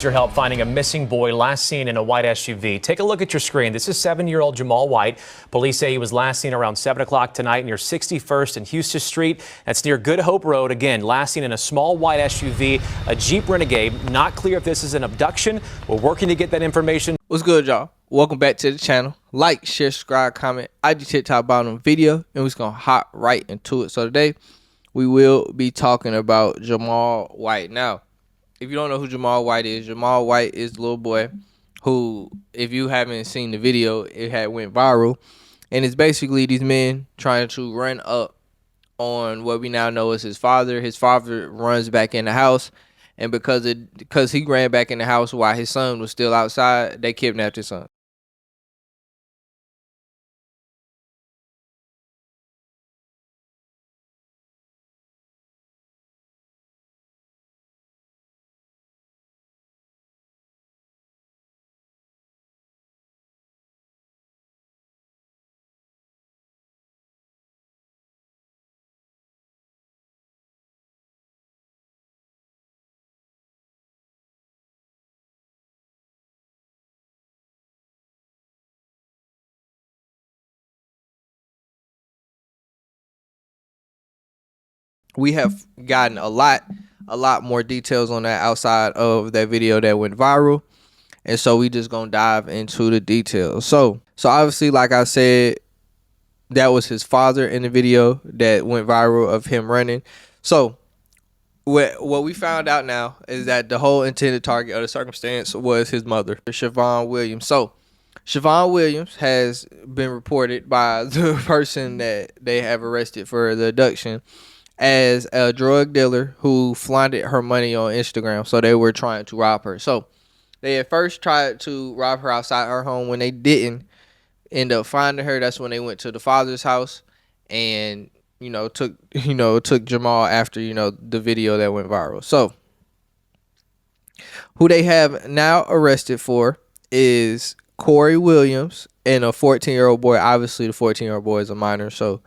Your help finding a missing boy last seen in a white SUV. Take a look at your screen. This is 7-year-old Jamal White. Police say he was last seen around 7 o'clock tonight near 61st and Houston Street. That's near Good Hope Road. Again, last seen in a small white SUV, a Jeep Renegade. Not clear if this is an abduction. We're working to get that information. What's good, y'all? Welcome back to the channel. Like, share, subscribe, comment. I just hit top bottom video, and we're just gonna hop right into it. So today, we will be talking about Jamal White. Now, if you don't know who Jamal White is the little boy who, if you haven't seen the video, it had went viral. And it's basically these men trying to run up on what we now know as his father. His father runs back in the house. And because he ran back in the house while his son was still outside, they kidnapped his son. We have gotten a lot more details on that outside of that video that went viral. And so we just gonna dive into the details. So obviously, like I said, that was his father in the video that went viral of him running. So what we found out now is that the whole intended target of the circumstance was his mother, Siobhan Williams. So Siobhan Williams has been reported by the person that they have arrested for the abduction as a drug dealer who flaunted her money on Instagram. So they were trying to rob her. So they at first tried to rob her outside her home. When they didn't end up finding her, that's when they went to the father's house and took Jamal after the video that went viral. So who they have now arrested for is Corey Williams and a 14-year-old boy. Obviously the 14-year-old boy is a minor, so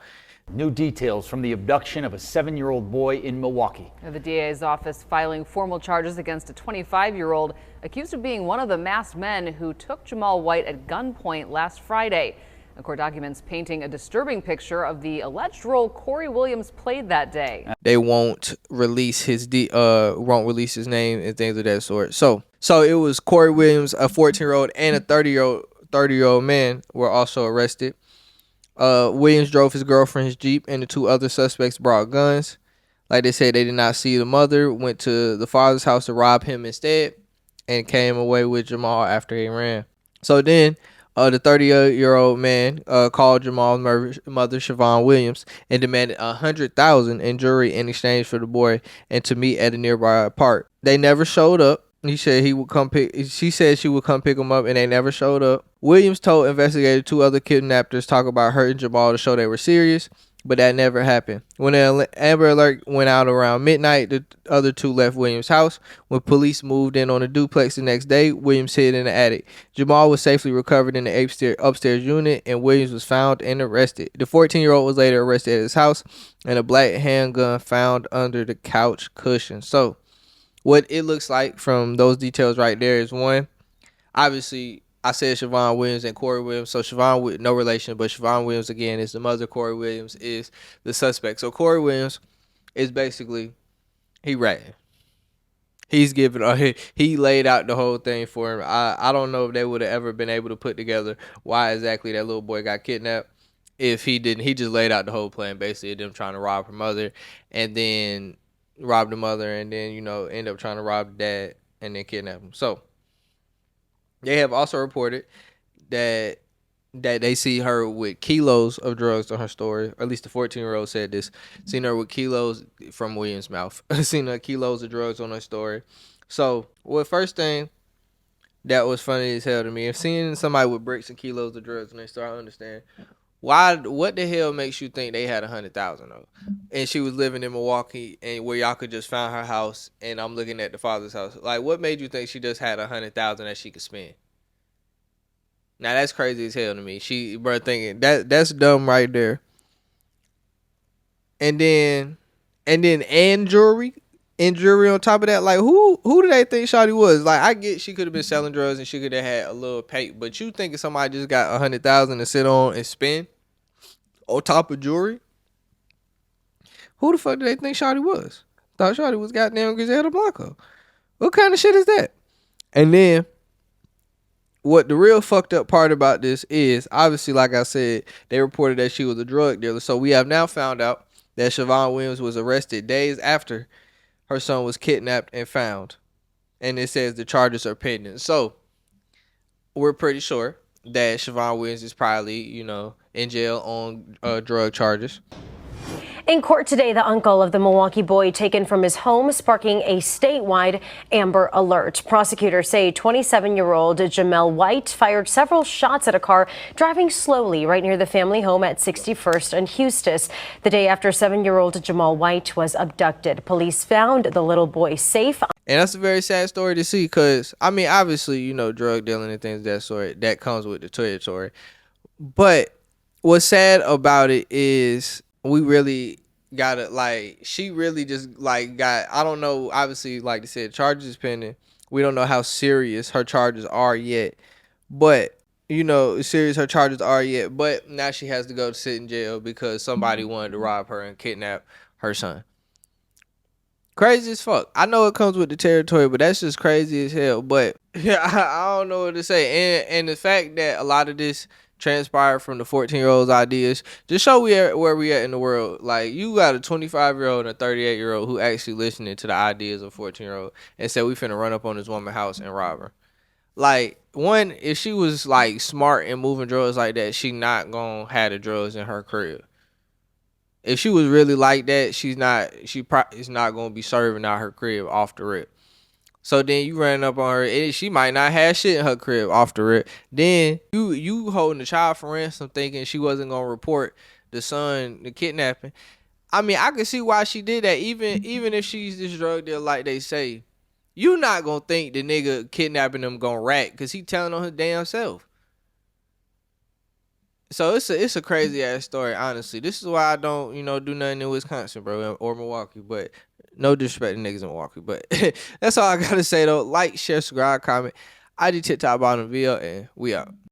new details from the abduction of a 7-year-old boy in Milwaukee. The DA's office filing formal charges against a 25-year-old accused of being one of the masked men who took Jamal White at gunpoint last Friday. The court documents painting a disturbing picture of the alleged role Corey Williams played that day. They won't release his name and things of that sort. So it was Corey Williams, a 14-year-old, and a 30-year-old man were also arrested. Williams drove his girlfriend's Jeep, and the two other suspects brought guns. Like they said, they did not see the mother, went to the father's house to rob him instead, and came away with Jamal after he ran. So then the 30-year-old man called Jamal's mother, Siobhan Williams, and demanded $100,000 in jewelry in exchange for the boy and to meet at a nearby park. They never showed up. She said she would come pick him up, and they never showed up. Williams told investigators two other kidnappers talk about hurting Jamal to show they were serious, but that never happened. When the Amber Alert went out around midnight, the other two left Williams' house. When police moved in on the duplex the next day, Williams hid in the attic. Jamal was safely recovered in the upstairs unit, and Williams was found and arrested. The 14-year-old was later arrested at his house, and a black handgun found under the couch cushion. So what it looks like from those details right there is, one, obviously, I said Siobhan Williams and Corey Williams. So Siobhan, no relation, but Siobhan Williams, again, is the mother. Corey Williams is the suspect. So Corey Williams is basically, he ratting. He's giving, he laid out the whole thing for him. I don't know if they would have ever been able to put together why exactly that little boy got kidnapped. If he didn't, he just laid out the whole plan, basically, them trying to rob her mother, and then rob the mother, and then end up trying to rob the dad and then kidnap him. So they have also reported that they see her with kilos of drugs on her story. Or at least the 14-year-old said this. Seen her with kilos from Williams' mouth. Seen her kilos of drugs on her story. So, first thing that was funny as hell to me, if seeing somebody with bricks and kilos of drugs, and they start to understand what the hell makes you think they had 100,000 though? And she was living in Milwaukee, and where y'all could just find her house, and I'm looking at the father's house. Like, what made you think she just had 100,000 that she could spend? Now that's crazy as hell to me. Thinking that's dumb right there. And then jewelry. and jewelry on top of that. Like, who do they think Shawty was? Like, I get she could have been selling drugs and she could have had a little pay, but you thinking somebody just got 100,000 to sit on and spend on top of jewelry? Who the fuck do they think Shawty was? Thought Shawty was goddamn Griselda Blanco. What kind of shit is that? And then, what the real fucked up part about this is, obviously, like I said, they reported that she was a drug dealer. So we have now found out that Siobhan Williams was arrested days after her son was kidnapped and found. And it says the charges are pending. So we're pretty sure that Siobhan Williams is probably, in jail on drug charges. In court today, the uncle of the Milwaukee boy taken from his home, sparking a statewide Amber Alert. Prosecutors say 27-year-old Jamal White fired several shots at a car driving slowly right near the family home at 61st and Eustis. The day after 7-year-old Jamal White was abducted, police found the little boy safe. And that's a very sad story to see because, obviously, drug dealing and things of that sort, that comes with the territory. But what's sad about it is we really gotta, she really just, got, I don't know, obviously, like I said, charges pending. We don't know how serious her charges are yet. But, serious her charges are yet. But now she has to go to sit in jail because somebody wanted to rob her and kidnap her son. Crazy as fuck. I know it comes with the territory, but that's just crazy as hell. But yeah, I don't know what to say. And the fact that a lot of this transpired from the 14-year-old's ideas just show where we at in the world. Like, you got a 25-year-old and a 38-year-old who actually listening to the ideas of a 14-year-old and said we finna run up on this woman's house and rob her. Like, one, if she was smart and moving drugs like that, she not gonna have the drugs in her crib. If she was really like that, she probably is not gonna be serving out her crib off the rip. So then you ran up on her, and she might not have shit in her crib off the rip. Then you holding the child for ransom, thinking she wasn't gonna report the kidnapping. I can see why she did that. Even if she's this drug dealer like they say, you not gonna think the nigga kidnapping them gonna rat because he telling on his damn self. So it's a crazy ass story, honestly. This is why I don't, do nothing in Wisconsin, bro, or Milwaukee. But no disrespect to niggas in Milwaukee. But that's all I gotta say though. Like, share, subscribe, comment. ID TikTok bottom video, and we out.